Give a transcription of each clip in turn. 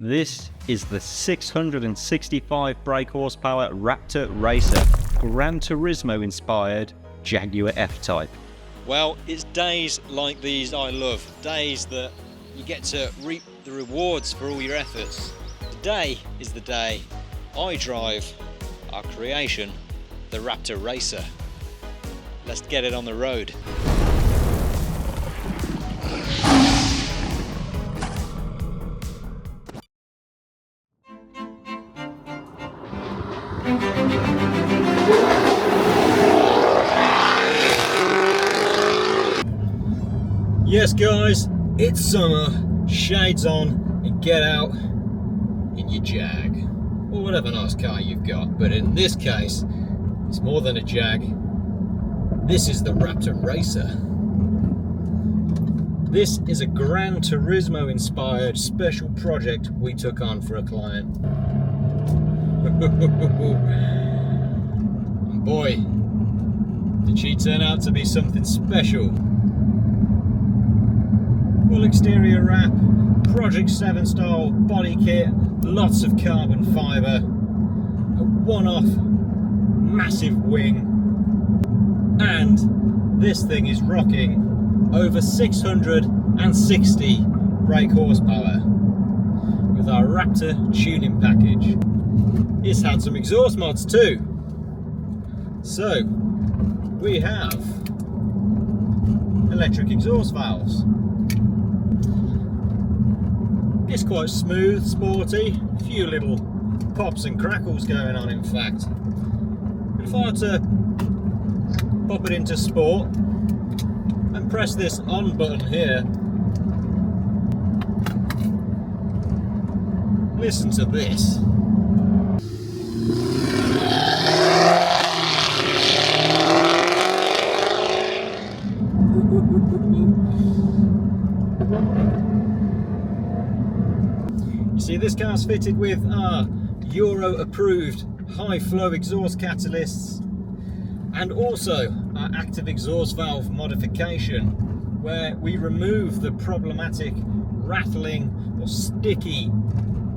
This is the 665 brake horsepower Wraptor Racer Gran Turismo-inspired Jaguar F-Type. Well, it's days like these I love, days that you get to reap the rewards for all your efforts. Today is the day I drive our creation, the Wraptor Racer. Let's get it on the road. Yes guys, it's summer, shades on and get out in your Jag or whatever nice car you've got, but in this case it's more than a Jag. This is the Wraptor Racer. This is a Gran Turismo inspired special project we took on for a client. And boy, did she turn out to be something special. Full exterior wrap, Project 7 style body kit, lots of carbon fibre, a one-off massive wing, and this thing is rocking over 660 brake horsepower with our Wraptor tuning package. It's had some exhaust mods too. So we have electric exhaust valves. It's quite smooth, sporty, a few little pops and crackles going on in fact. If I were to pop it into sport and press this on button here, listen to this. See, this car's fitted with our Euro approved high flow exhaust catalysts and also our active exhaust valve modification, where we remove the problematic rattling or sticky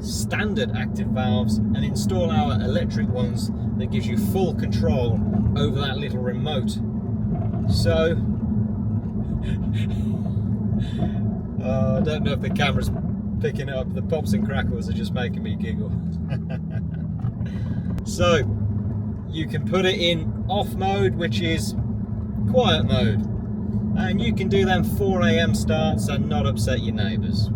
standard active valves and install our electric ones that gives you full control over that little remote. So I don't know if the camera's picking it up, the pops and crackles are just making me giggle. So you can put it in off mode, which is quiet mode, and you can do them 4 AM starts and not upset your neighbours,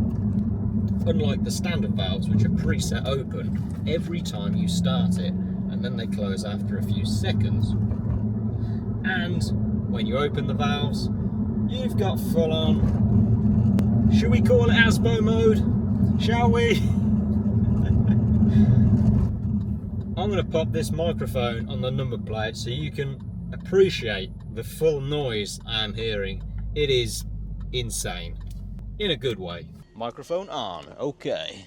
unlike the standard valves, which are preset open every time you start it and then they close after a few seconds. And when you open the valves, you've got full on, should we call it ASBO mode? Shall we? I'm going to pop this microphone on the number plate so you can appreciate the full noise I am hearing. It is insane, in a good way. Microphone on, okay.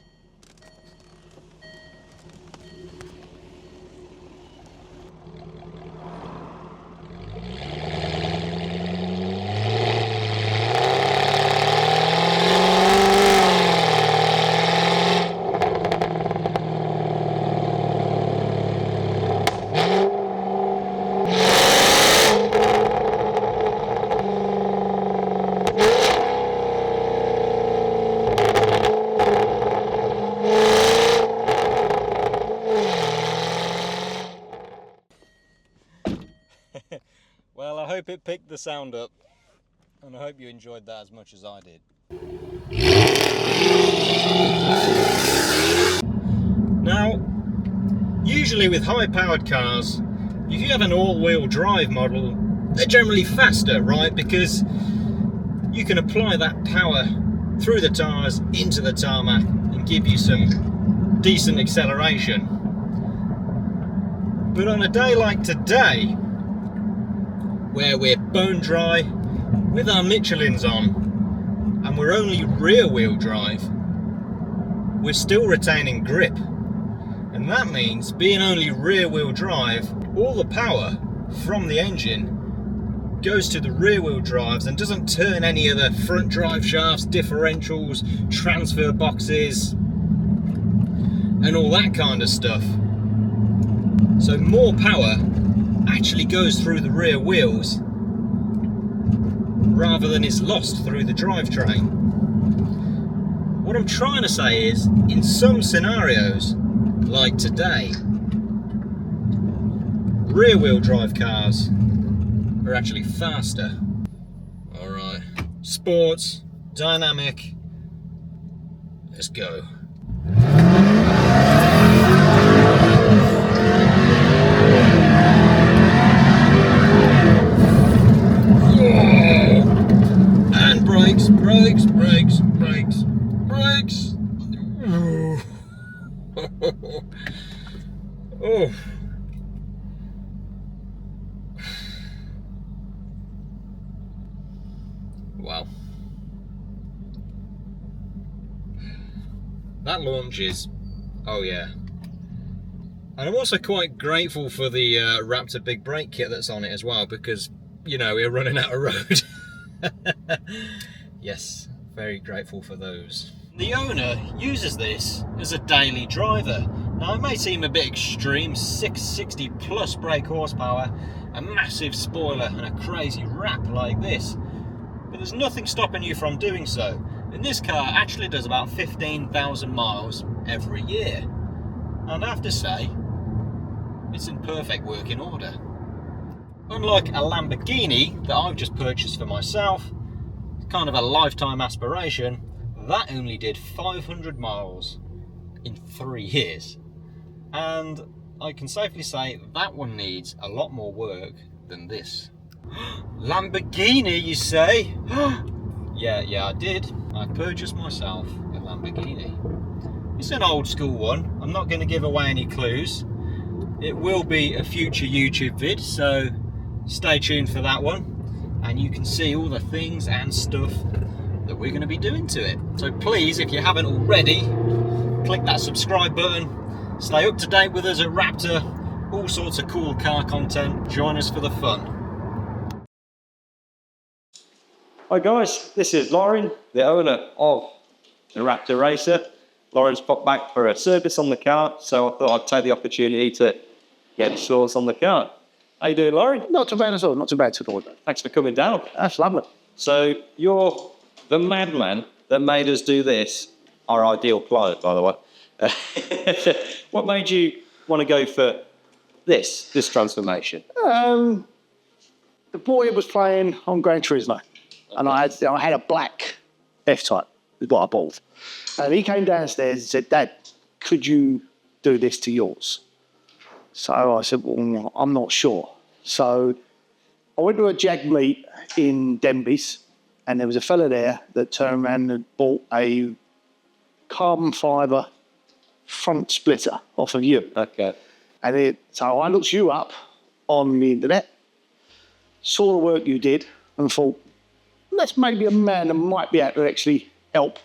Well, I hope it picked the sound up, and I hope you enjoyed that as much as I did. Now, usually with high-powered cars, if you have an all-wheel drive model, they're generally faster, right? Because you can apply that power through the tyres into the tarmac and give you some decent acceleration. But on a day like today, where we're bone dry with our Michelins on and we're only rear wheel drive, we're still retaining grip, and that means being only rear wheel drive, all the power from the engine goes to the rear wheel drives and doesn't turn any of the front drive shafts, differentials, transfer boxes, and all that kind of stuff. So more power actually goes through the rear wheels rather than is lost through the drivetrain. What I'm trying to say is, in some scenarios, like today, rear wheel drive cars are actually faster. Alright, sports, dynamic, let's go. And brakes, brakes, brakes, brakes, brakes. Oh. Wow. That launch is, oh yeah. And I'm also quite grateful for the Wraptor big brake kit that's on it as well, because, you know, we're running out of road. Yes, very grateful for those. The owner uses this as a daily driver. Now, it may seem a bit extreme, 660 plus brake horsepower, a massive spoiler and a crazy wrap like this, but there's nothing stopping you from doing so. And this car actually does about 15,000 miles every year. And I have to say, it's in perfect working order. Unlike a Lamborghini that I've just purchased for myself, kind of a lifetime aspiration, that only did 500 miles in 3 years. And I can safely say that one needs a lot more work than this. Lamborghini, you say? Yeah, I did. I purchased myself a Lamborghini. It's an old school one. I'm not going to give away any clues. It will be a future YouTube vid, so stay tuned for that one. And you can see all the things and stuff that we're going to be doing to it. So please, if you haven't already, click that subscribe button. Stay up to date with us at Wraptor. All sorts of cool car content. Join us for the fun. Hi guys, this is Lauren, the owner of the Wraptor Racer. Lauren's popped back for a service on the car, so I thought I'd take the opportunity to get sauce on the car. How you doing, Lauren? Not too bad at all, not too bad at all. Thanks for coming down. That's lovely. So you're the madman that made us do this, our ideal client, by the way. What made you want to go for this transformation? The boy was playing on Gran Turismo, and I had a black F-Type, is what I bought. And he came downstairs and said, "Dad, could you do this to yours?" So I said, "Well, I'm not sure." So I went to a Jag meet in Denbies, and there was a fella there that turned around and bought a carbon fibre front splitter off of you. Okay. And so I looked you up on the internet, saw the work you did, and thought, that's maybe a man that might be able to actually help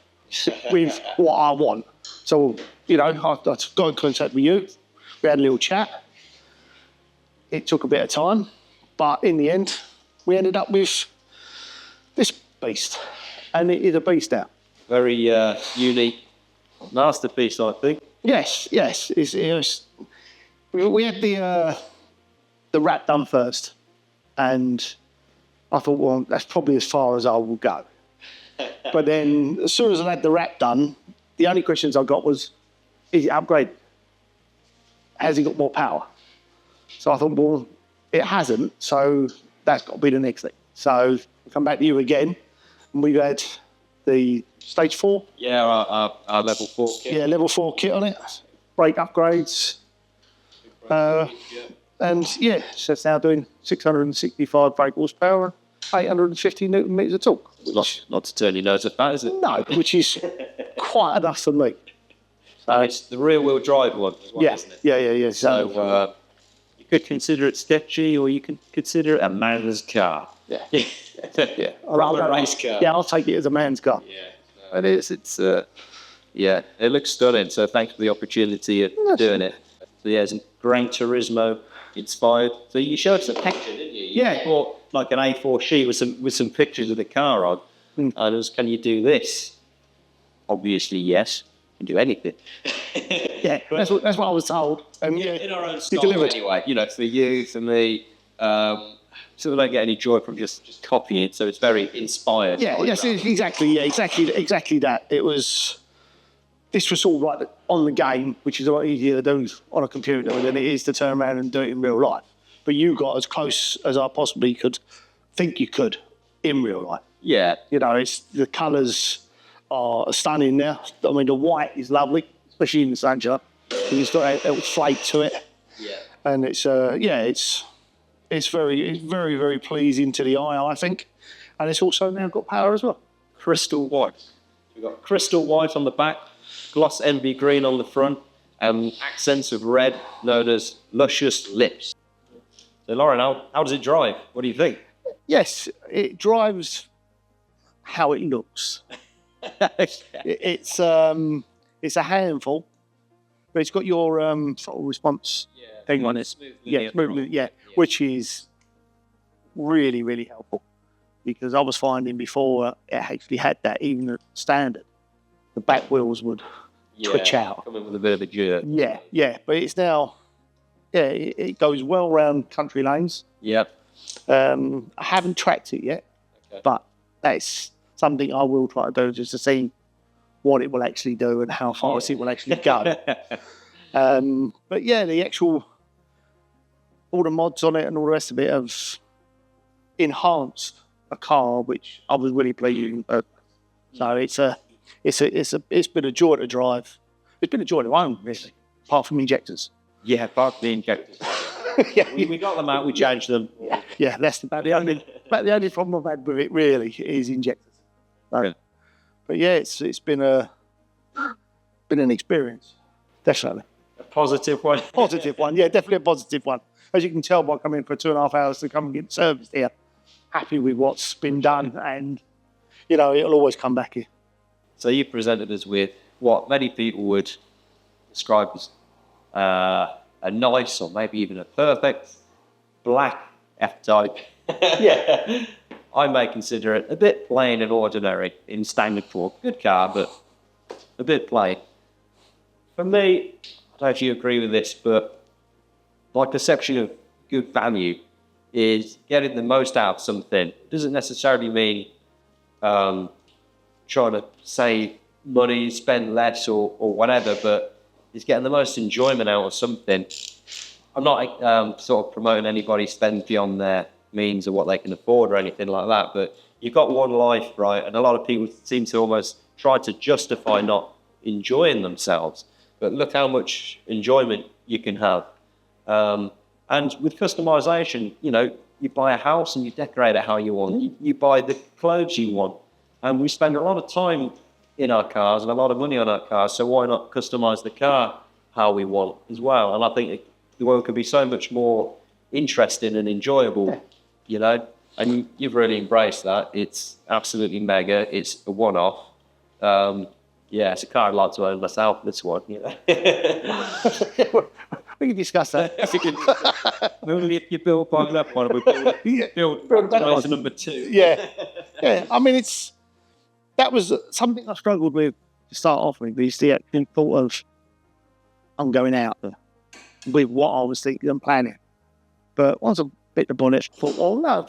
with what I want. So, you know, I got in contact with you. We had a little chat. It took a bit of time, but in the end, we ended up with this beast. And it is a beast now. Very unique masterpiece, I think. Yes. We had the wrap done first, and I thought, well, that's probably as far as I will go. But then, as soon as I had the wrap done, the only questions I got was, is it upgraded? Has it got more power? So I thought, well, it hasn't, so that's got to be the next thing. So I come back to you again, and we've had the stage 4. Yeah, our level 4 kit. Yeah, level 4 kit on it, brake upgrades. And yeah, so it's now doing 665 brake horsepower, 850 newton meters of torque. Not to turn your nose at that, is it? No, which is quite enough for me. So it's the rear-wheel drive one as well, isn't it? Yeah. So you could consider it sketchy, or you can consider it a man's car. Yeah. Yeah. Rather a race car. Yeah, I'll take it as a man's car. Yeah. No, it is. It's yeah, it looks stunning. So thanks for the opportunity of doing it. So yeah, it's Gran Turismo-inspired. So you showed us a picture, didn't you? Yeah. Bought like an A4 sheet with some pictures of the car on. And it was, can you do this? Obviously, yes. You can do anything. Yeah, that's what I was told. And yeah, in our own you style delivered. anyway. You know, for you, for me, so we don't get any joy from just copying. So it's very inspired. Yeah, yes, exactly. Yeah, exactly that. This was all right on the game, which is a lot easier to do on a computer than it is to turn around and do it in real life. But you got as close as I possibly could think you could in real life. Yeah. You know, the colours are stunning now. I mean, the white is lovely, especially in the sunshine. It's got a little flake to it. Yeah. And it's very, very pleasing to the eye, I think. And it's also now got power as well. Crystal white. We've got crystal white on the back, gloss envy green on the front, and accents of red known as luscious lips. So Lauren, how does it drive? What do you think? Yes, it drives how it looks. It's a handful, but it's got your throttle response thing on it. Smoothly, which is really, really helpful, because I was finding before it actually had that, even at standard, the back wheels would twitch out. Come in with a bit of a jerk. Yeah, but it's now, it goes well around country lanes. Yep. I haven't tracked it yet, but that's something I will try to do, just to see what it will actually do and how fast it will actually go. But yeah, the actual, all the mods on it and all the rest of it have enhanced a car, which I was really pleased with. So it's been a joy to drive. It's been a joy to own, really, apart from injectors. Yeah, apart from the injectors. Yeah, we got them out, we changed them. Yeah, that's about the only problem I've had with it, really, is injectors. So, but yeah, it's been an experience, definitely. A positive one. Positive one, yeah, definitely a positive one. As you can tell by coming for 2.5 hours to come and get serviced here, happy with what's been done, and you know, it'll always come back here. So you presented us with what many people would describe as a nice, or maybe even a perfect, black F-Type. Yeah. I may consider it a bit plain and ordinary in standard form. Good car, but a bit plain. For me, I don't know if you agree with this, but my perception of good value is getting the most out of something. It doesn't necessarily mean trying to save money, spend less or whatever, but it's getting the most enjoyment out of something. I'm not sort of promoting anybody spend beyond their means or what they can afford or anything like that, but you've got one life, right? And a lot of people seem to almost try to justify not enjoying themselves, but look how much enjoyment you can have. And with customization, you know, you buy a house and you decorate it how you want. You buy the clothes you want. And we spend a lot of time in our cars and a lot of money on our cars, so why not customize the car how we want as well? And I think the world can be so much more interesting and enjoyable, you know, and you've really embraced that. It's absolutely mega. It's a one-off. Yeah, it's a car I'd like to own myself, this one, you know. We can discuss that. If you build one up one, we build to number 2. Yeah. I mean, that was something I struggled with to start off with. Is the actual thought of I'm going out with what I was thinking and planning. But once I bit the bonnet, I thought, well, no,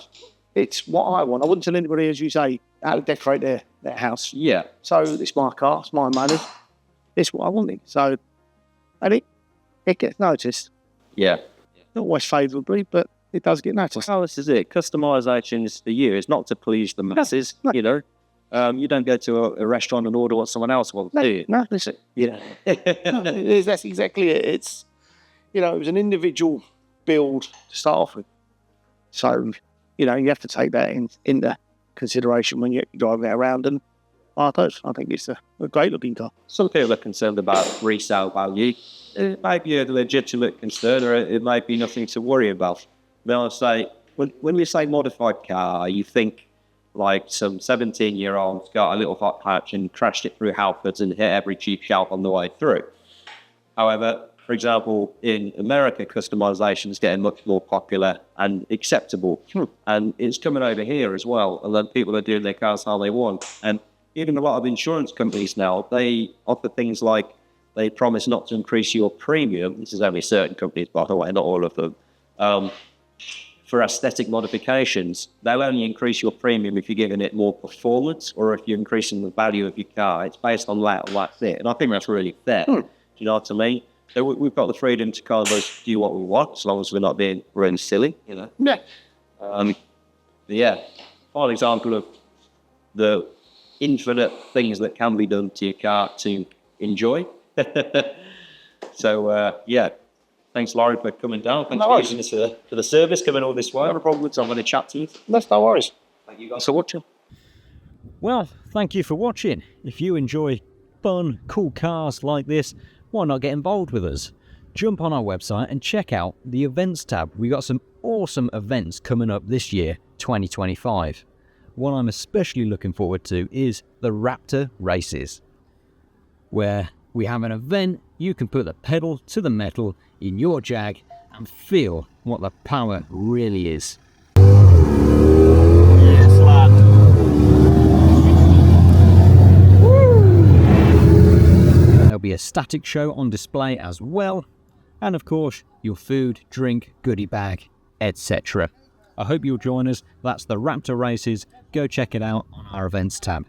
it's what I want. I wouldn't tell anybody, as you say, how to decorate their house. Yeah. So it's my car, it's my money. It's what I wanted. So, and it gets noticed. Yeah. Not always favourably, but it does get noticed. Oh, this is it. Customization is for you. It's not to please the masses, you know. You don't go to a restaurant and order what someone else wants, do you? No, listen. Yeah. That's exactly it. It's, you know, it was an individual build to start off with. So, you know, you have to take that into consideration when you're driving it around. And I think it's a great looking car. Some people are concerned about resale value. It might be a legitimate concern, or it might be nothing to worry about. But I'll say, when we say modified car, you think like some 17-year-old's got a little hot hatch and crashed it through Halfords and hit every cheap shelf on the way through. However, for example, in America, customization is getting much more popular and acceptable. And it's coming over here as well. And then people are doing their cars how they want. And even a lot of insurance companies now, they offer things like they promise not to increase your premium. This is only certain companies, by the way, not all of them. For aesthetic modifications, they'll only increase your premium if you're giving it more performance or if you're increasing the value of your car. It's based on that, and that's it. And I think that's really fair. Do you know what I mean? So we've got the freedom to kind of do what we want, as long as we're not being really silly, you know. Yeah. Yeah, fine example of the infinite things that can be done to your car to enjoy. So, yeah. Thanks, Laurie, for coming down. Thanks for using us for the service, coming all this way. Not a problem. So I'm going to chat to you. That's no worries. Thank you guys for watching. Well, thank you for watching. If you enjoy fun, cool cars like this, why not get involved with us? Jump on our website and check out the events tab. We got some awesome events coming up this year, 2025. What I'm especially looking forward to is the Wraptor races, where we have an event you can put the pedal to the metal in your Jag and feel what the power really is. Yes, lad. There'll be a static show on display as well, and of course your food, drink, goodie bag, etc. I hope you'll join us. That's the Wraptor races. Go check it out on our events tab.